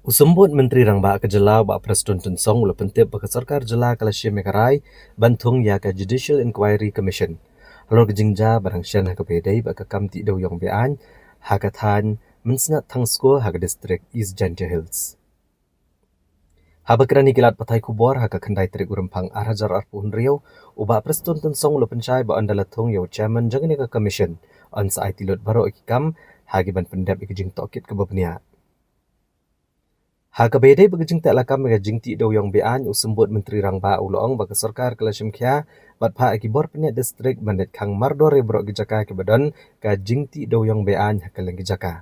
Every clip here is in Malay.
Usumbut Menteri Rangba ke Jela ba Preston Tunsong ula pentip ba Sarkar Jela Kalasya Mekarai bantung ya ke Judicial Inquiry Commission. Halor ke jingja barang syan ha ke bedai ba ke kamti daw yong bean ha ke than mensnat thangsko ha ke distrik East Ginger Hills. Ha kerani kilat patai kubor ha ke kendai trik urempang arhajar arpuhun riau uba Preston Tunsong ula pencai ba andalatung yau chairman jangani ke commission on sa tilut baro ikam ha ke ban pendap ikijing tokit ke bapnia. Ha kabedai bagajing tak lakam bagajing ti daw yang bean usembut Menteri Rangba ulong bagi Sarkar Kalasya Mekha bat pha akibor penya distrik bandet khang mardore brok gijaka ke badan ka jing ti daw yang bean hakaleng gijaka.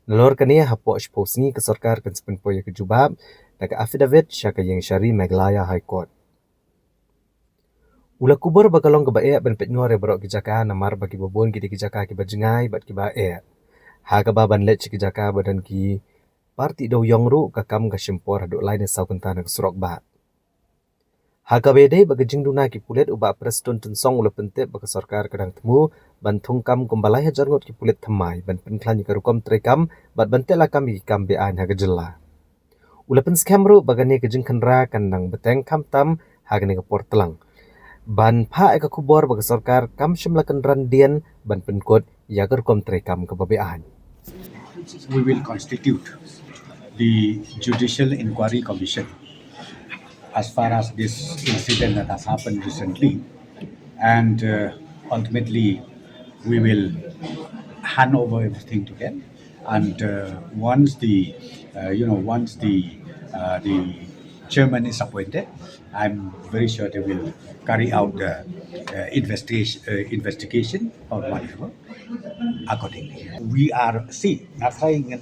Nalor kania hapo posni ke Sarkar kan sepen poya ke jubab daga affidavit syaka yang syari Meghalaya High Court. Ula kubur bagalong ke bae ban petnyore brok gijaka namar bagi babon ki gijaka ki bajengai bat ki bae. Ha ka baban let gijaka badan ki parti daw yang ru kakam ka shimpor haduk lain saw kentana ke surok ba. Haga bedai bagi jingduna ki pulet uba Preston Tunsong ula pentip bagi Sarkar kadang temu bantung kam kumbalai hajar ngot ki pulet temai ban penklan ka rukom trekam bat bantela kam ki kam bean haga jela. Ula pen scam ru bagani ke jing kendra kandang beteng kam tam haga ni ke portelang. Ban pha ka kubor bagi Sarkar kam shimla kendran dien ban penkot ya ka rukom trekam ke babean. We will constitute the Judicial Inquiry Commission as far as this incident that has happened recently, and ultimately we will hand over everything to them. And once the chairman is appointed, I'm very sure they will carry out the investigation or whatever accordingly. We are trying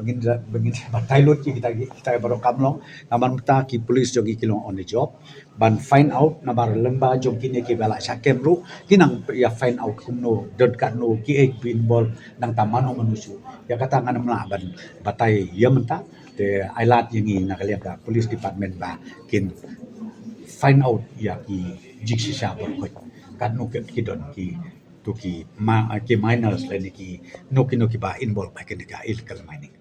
begin pilot kita baru kamlong naman ta ki police jogi kilong on the job ban find out nabar lemba jog kini ki bala syakem ru kinang ya find out kumno dot kan no ki ek bin bol nang tamano manusu ya kata ngana ban batai ya menta the ailat yang nakaliap ka police department ba kin find out ya ki jiksi sya bor kan no ki don ki to ki minors like ki no ki ba involved by illegal mining.